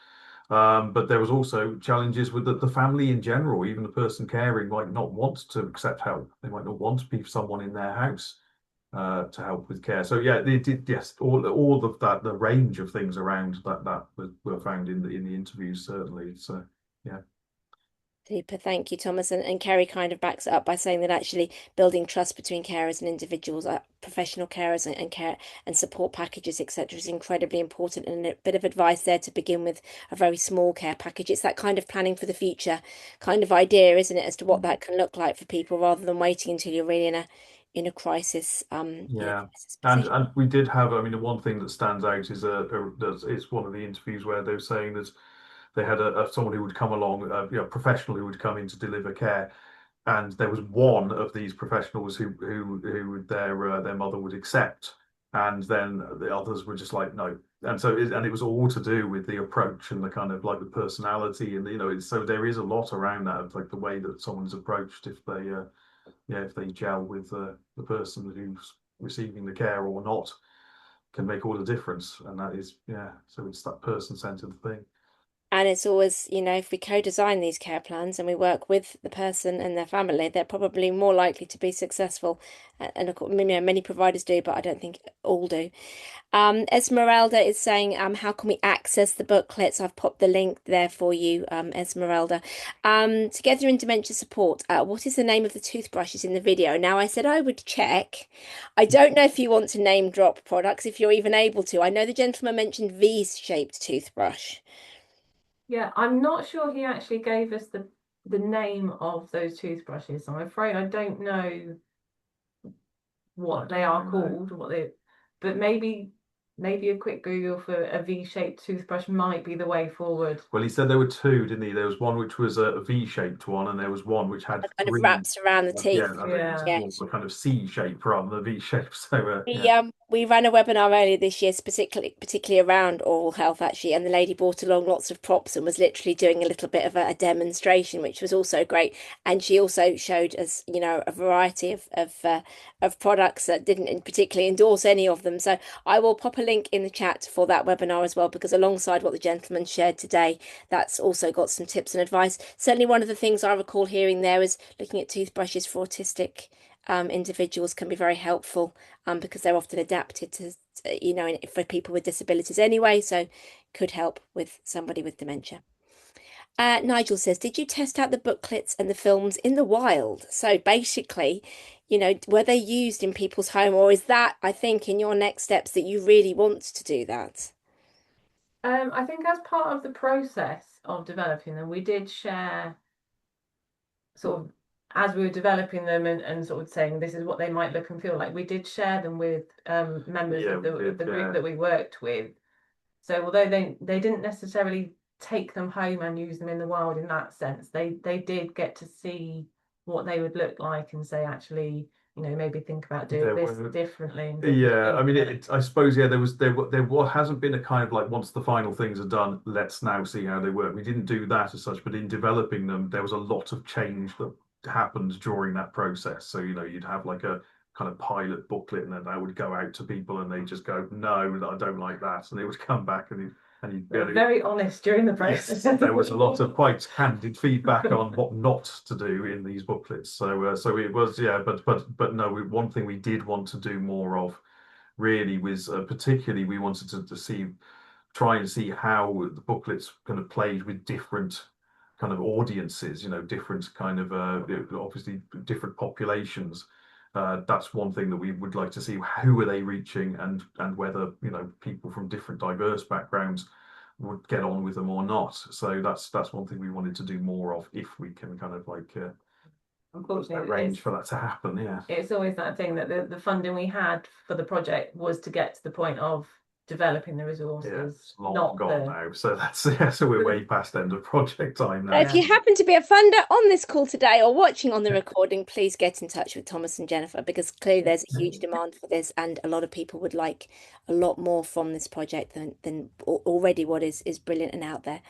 But there was also challenges with the family in general. Even the person caring might not want to accept help. They might not want to be someone in their house to help with care. So yeah, they did. Yes, all of that, the range of things around that were found in the interviews certainly. So yeah. Super, thank you, Thomas. And Kerry kind of backs it up by saying that actually building trust between carers and individuals, professional carers and care and support packages, etc., is incredibly important. And a bit of advice there to begin with a very small care package. It's that kind of planning for the future kind of idea, isn't it, as to what that can look like for people rather than waiting until you're really in a crisis, Yeah, crisis and position. we did have. I mean, the one thing that stands out is it's one of the interviews where they were saying that they had someone who would come along, a professional who would come in to deliver care, and there was one of these professionals who their mother would accept, and then the others were just like no, and so it was all to do with the approach and the kind of like the personality, and so there is a lot around that, like the way that someone's approached if they gel with the person who's receiving the care or not can make all the difference, and that is so it's that person-centered thing. And it's always, if we co-design these care plans and we work with the person and their family, they're probably more likely to be successful. And of course, many providers do, but I don't think all do. Esmeralda is saying, how can we access the booklets? I've popped the link there for you, Esmeralda. Together in Dementia Support, what is the name of the toothbrushes in the video? Now, I said I would check. I don't know if you want to name drop products, if you're even able to. I know the gentleman mentioned V-shaped toothbrush. Yeah, I'm not sure he actually gave us the name of those toothbrushes. I'm afraid I don't know what they are called, but maybe a quick Google for a V-shaped toothbrush might be the way forward. Well, he said there were two, didn't he? There was one which was a V-shaped one, and there was one which had Kind of three. wraps around the teeth. Yeah, more a kind of C shape rather than V shape. So We ran a webinar earlier this year, particularly around oral health actually, and the lady brought along lots of props and was literally doing a little bit of a demonstration, which was also great. And she also showed us, a variety of products that didn't particularly endorse any of them. So I will pop a link in the chat for that webinar as well, because alongside what the gentleman shared today, that's also got some tips and advice. Certainly one of the things I recall hearing there is looking at toothbrushes for autistic individuals can be very helpful because they're often adapted to, for people with disabilities anyway, so could help with somebody with dementia. Nigel says, did you test out the booklets and the films in the wild? So basically, were they used in people's home, or is that, I think, in your next steps that you really want to do that? I think as part of the process of developing them, we did share sort of as we were developing them and sort of saying this is what they might look and feel like, we did share them with members of the group that we worked with. So although they didn't necessarily take them home and use them in the wild in that sense, they did get to see what they would look like and say, actually, you know, maybe think about doing There this were- differently. And Yeah, I mean, differently. I suppose, yeah, hasn't been a kind of like, once the final things are done, let's now see how they work. We didn't do that as such, but in developing them, there was a lot of change that happened during that process. So, you know, you'd have like a kind of pilot booklet, and then that would go out to people, and they just go, no, I don't like that, and it would come back, and you'd They get were it. very honest during the Yes, process. there was a lot of quite candid feedback on what not to do in these booklets. So it was, yeah, but no, one thing we did want to do more of really was, particularly, we wanted to try and see how the booklets kind of played with different kind of audiences, you know, different kind of obviously different populations. That's one thing that we would like to see. Who are they reaching, and whether, you know, people from different diverse backgrounds would get on with them or not. So that's one thing we wanted to do more of, if we can kind of like Unfortunately, arrange for that to happen. Yeah. it's always that thing that the funding we had for the project was to get to the point of developing the Yeah, resources, it's long not gone the now. So that's so we're way past end of project time now. If you happen to be a funder on this call today or watching on the recording, please get in touch with Thomas and Jennifer, because clearly there's a huge demand for this, and a lot of people would like a lot more from this project than already what is brilliant and out there.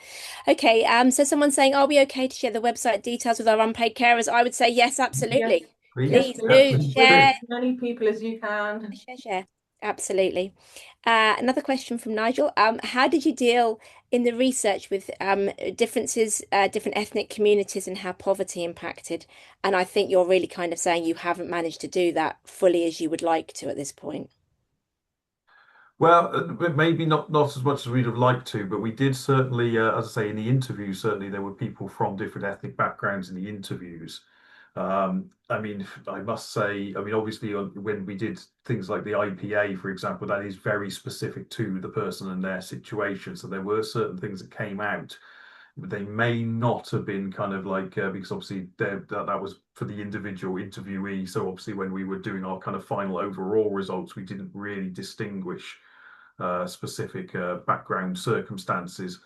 Okay, so someone's saying, are we okay to share the website details with our unpaid carers? I would say yes, absolutely. Yes. Please, Please Yes, do please. share. As many people as you can. Share. Absolutely. Another question from Nigel. How did you deal in the research with differences, different ethnic communities, and how poverty impacted? And I think you're really kind of saying you haven't managed to do that fully as you would like to at this point. Well, maybe not as much as we'd have liked to, but we did certainly, as I say, in the interviews, certainly there were people from different ethnic backgrounds in the interviews. I mean, I must say, I mean, obviously, when we did things like the IPA, for example, that is very specific to the person and their situation. So there were certain things that came out. They may not have been kind of like, because obviously that was for the individual interviewee. So obviously, when we were doing our kind of final overall results, we didn't really distinguish specific background circumstances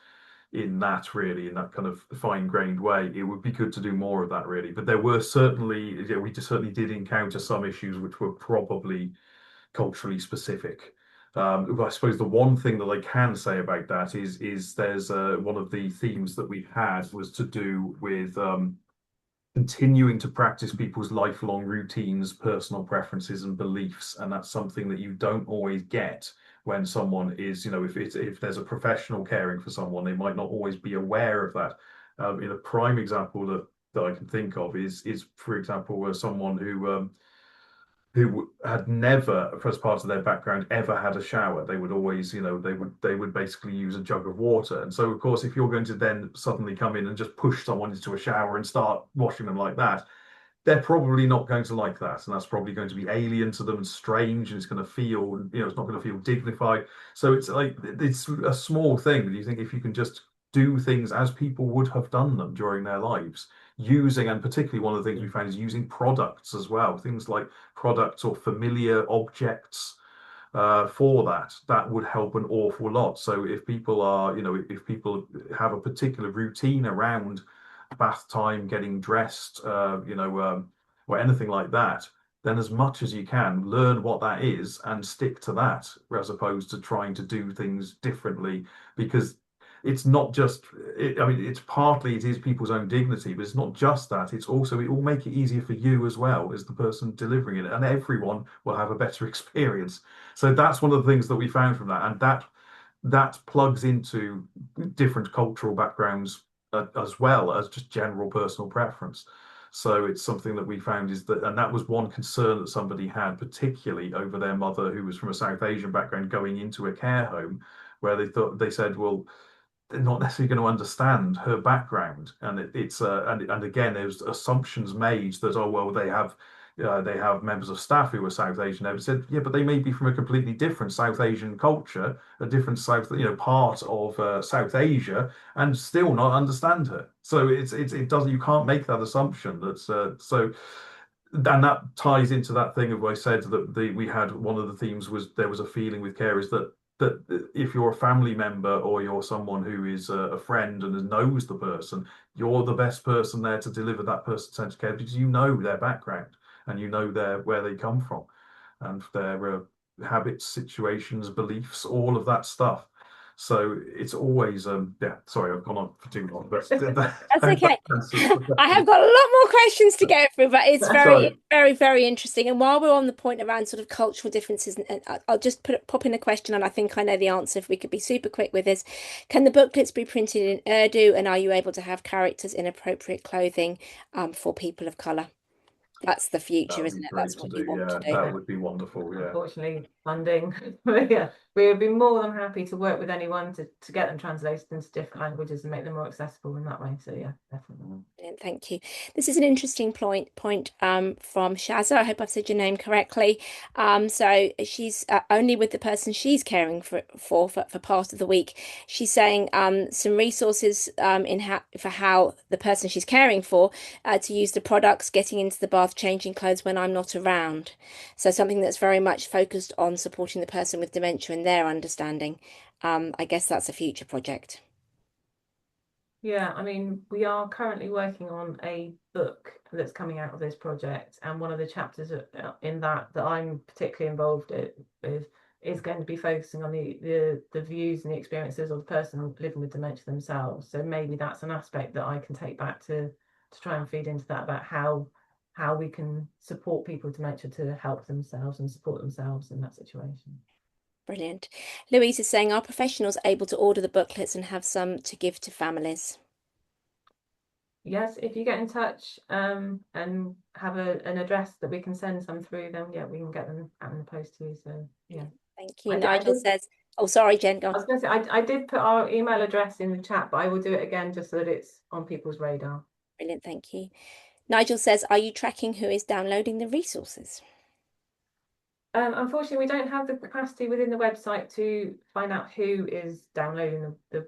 in that kind of fine-grained way. It would be good to do more of that, really. But there were certainly, yeah, we just certainly did encounter some issues which were probably culturally specific. I suppose the one thing that I can say about that is there's one of the themes that we had was to do with continuing to practice people's lifelong routines, personal preferences, and beliefs, and that's something that you don't always get when someone is, you know, if there's a professional caring for someone, they might not always be aware of that. In a prime example that I can think of is for example, someone who had never, as part of their background, ever had a shower. They would always, you know, they would basically use a jug of water. And so, of course, if you're going to then suddenly come in and just push someone into a shower and start washing them like that, they're probably not going to like that, and that's probably going to be alien to them and strange, and it's going to feel, you know, it's not going to feel dignified. So it's like, it's a small thing, but you think if you can just do things as people would have done them during their lives, using, and particularly one of the things we found is using products as well, things like products or familiar objects for that would help an awful lot. So if people are, you know, if people have a particular routine around bath time, getting dressed, or anything like that, then as much as you can, learn what that is and stick to that, as opposed to trying to do things differently, because it's not just, I mean, it's partly, it is people's own dignity, but it's not just that. It's also, it will make it easier for you as well as the person delivering it, and everyone will have a better experience. So that's one of the things that we found from that, and that plugs into different cultural backgrounds as well as just general personal preference. So it's something that we found is that, and that was one concern that somebody had, particularly over their mother who was from a South Asian background going into a care home, where they said, well, they're not necessarily going to understand her background, and it's and again, there's assumptions made that, oh well, they have members of staff who are South Asian. They said, yeah, but they may be from a completely different South Asian culture, a different part of South Asia, and still not understand her. So it doesn't, you can't make that assumption. That's so. And that ties into that thing of what I said, that we had one of the themes was there was a feeling with carers that that if you're a family member or you're someone who is a friend and knows the person, you're the best person there to deliver that person's sense of care because you know their background and you know where they come from and their habits, situations, beliefs, all of that stuff. So it's always yeah. Sorry, I've gone on for too long, but That's okay. that I have got a lot more questions to go through, but it's Sorry. very interesting. And while we're on the point around sort of cultural differences, and I'll just pop in a question, and I think I know the answer if we could be super quick with this. Can the booklets be printed in Urdu, and are you able to have characters in appropriate clothing for people of colour? That's the That future, would be isn't it? great That's to what do. you want to Yeah, do. that would be wonderful. Yeah. Unfortunately, funding. But yeah, we would be more than happy to work with anyone to get them translated into different languages and make them more accessible in that way. So yeah, definitely. Brilliant, thank you. This is an interesting point from Shazza. I hope I've said your name correctly. So she's only with the person she's caring for part of the week. She's saying some resources for how the person she's caring for to use the products, getting into the bath, changing clothes when I'm not around. So something that's very much focused on supporting the person with dementia and their understanding. I guess that's a future project. Yeah, I mean, we are currently working on a book that's coming out of this project, and one of the chapters in that I'm particularly involved with is going to be focusing on the views and the experiences of the person living with dementia themselves. So maybe that's an aspect that I can take back to try and feed into that about how we can support people with dementia to help themselves and support themselves in that situation. Brilliant. Louise is saying, are professionals able to order the booklets and have some to give to families? Yes, if you get in touch and have an address that we can send some through, then yeah, we can get them out in the post to you. So yeah. Thank you. I Nigel did, says, oh, sorry, Jen, go I on. was going to say, I did put our email address in the chat, but I will do it again just so that it's on people's radar. Brilliant, thank you. Nigel says, are you tracking who is downloading the resources? Unfortunately, we don't have the capacity within the website to find out who is downloading the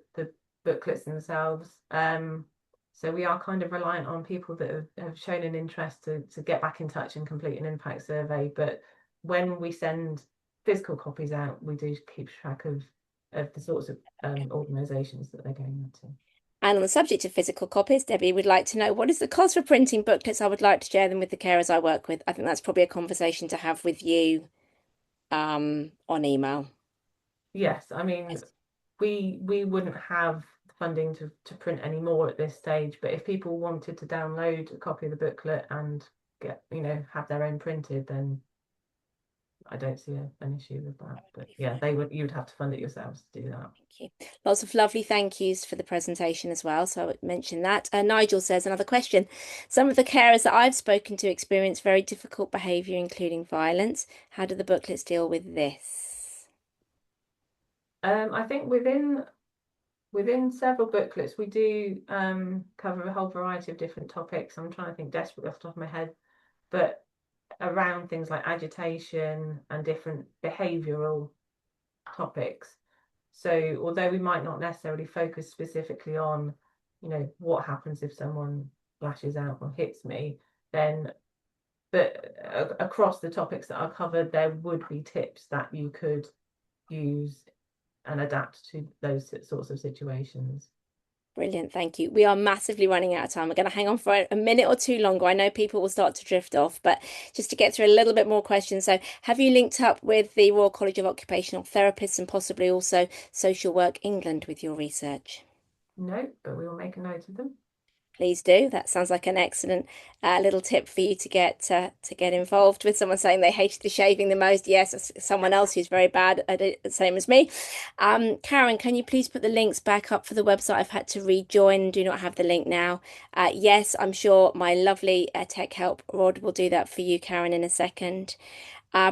booklets themselves. So we are kind of reliant on people that have shown an interest to get back in touch and complete an impact survey. But when we send physical copies out, we do keep track of the sorts of organisations that they're going into. And on the subject of physical copies, Debbie would like to know, what is the cost for printing booklets? I would like to share them with the carers I work with. I think that's probably a conversation to have with you on email. Yes, I mean, Yes. we wouldn't have funding to print any more at this stage, but if people wanted to download a copy of the booklet and get, have their own printed, then I don't see an issue with that. But yeah, you would have to fund it yourselves to do that. Thank you. Lots of lovely thank yous for the presentation as well. So I would mention that. Nigel says, another question. Some of the carers that I've spoken to experience very difficult behaviour, including violence. How do the booklets deal with this? I think within several booklets, we do cover a whole variety of different topics. I'm trying to think desperately off the top of my head, but around things like agitation and different behavioural topics. So although we might not necessarily focus specifically on, what happens if someone lashes out or hits me, then but across the topics that are covered, there would be tips that you could use and adapt to those sorts of situations. Brilliant, thank you. We are massively running out of time. We're going to hang on for a minute or two longer. I know people will start to drift off, but just to get through a little bit more questions. So, have you linked up with the Royal College of Occupational Therapists and possibly also Social Work England with your research? No, but we will make a note of them. Please do. That sounds like an excellent little tip for you to get involved with. Someone saying they hated the shaving the most. Yes, someone else who's very bad at it, the same as me. Karen, can you please put the links back up for the website? I've had to rejoin. Do not have the link now. Yes, I'm sure my lovely tech help Rod will do that for you, Karen, in a second.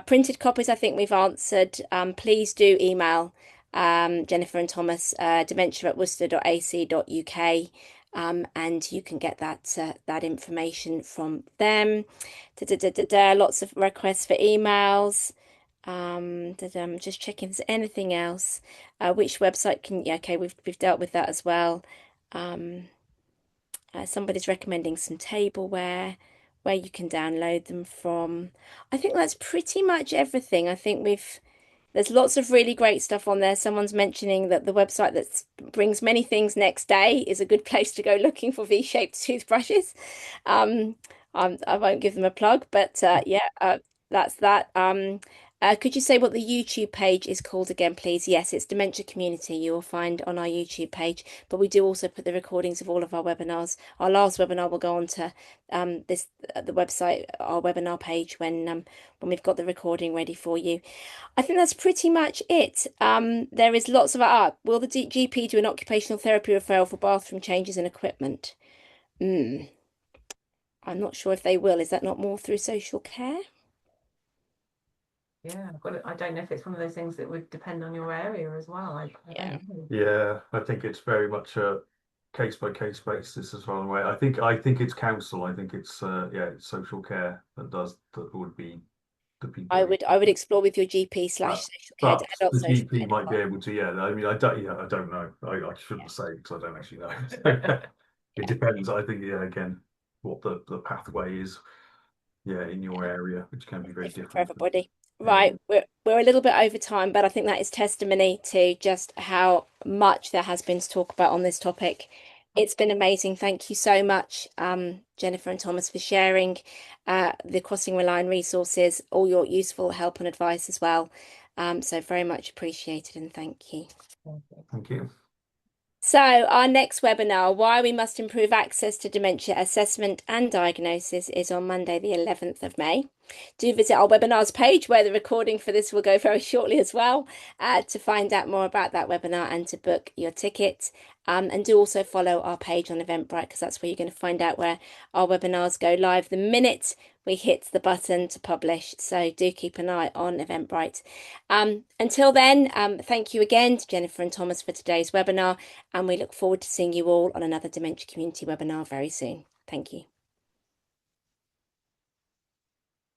Printed copies, I think we've answered. Please do email Jennifer and Thomas, dementia@worcester.ac.uk. And you can get that information from them. Lots of requests for emails. Just checking if there's anything else. Which website can? Yeah, okay, we've dealt with that as well. Somebody's recommending some tableware where you can download them from. I think that's pretty much everything. I think we've There's lots of really great stuff on there. Someone's mentioning that the website that brings many things next day is a good place to go looking for V-shaped toothbrushes. Um, I won't give them a plug, but yeah, that's that. Could you say what the YouTube page is called again, please? Yes, it's Dementia Community. You will find on our YouTube page, but we do also put the recordings of all of our webinars. Our last webinar will go on to the website, our webinar page when we've got the recording ready for you. I think that's pretty much it. There is lots of will the GP do an occupational therapy referral for bathroom changes and equipment? I'm not sure if they will. Is that not more through social care? Yeah, I don't know if it's one of those things that would depend on your area as well. I don't know. Yeah, I think it's very much a case by case basis as well. I think it's council. I think it's it's social care that would be I would explore with your GP / but, social care, but adult the social GP care might be department. able to. Yeah, I mean, I don't know. I shouldn't say because I don't actually know. It depends. I think again, what the pathway is. Yeah, in your area, which can be very Different for different. everybody. Yeah. Right, we're a little bit over time, but I think that is testimony to just how much there has been to talk about on this topic. It's been amazing. Thank you so much, Jennifer and Thomas, for sharing the Crossing the Line resources, all your useful help and advice as well. So very much appreciated and thank you. Thank you. So our next webinar, Why We Must Improve Access to Dementia Assessment and Diagnosis, is on Monday, the 11th of May. Do visit our webinars page where the recording for this will go very shortly as well to find out more about that webinar and to book your ticket. And do also follow our page on Eventbrite because that's where you're going to find out where our webinars go live the minute we hit the button to publish. So do keep an eye on Eventbrite. Until then, thank you again to Jennifer and Thomas for today's webinar, and we look forward to seeing you all on another Dementia Community webinar very soon. Thank you.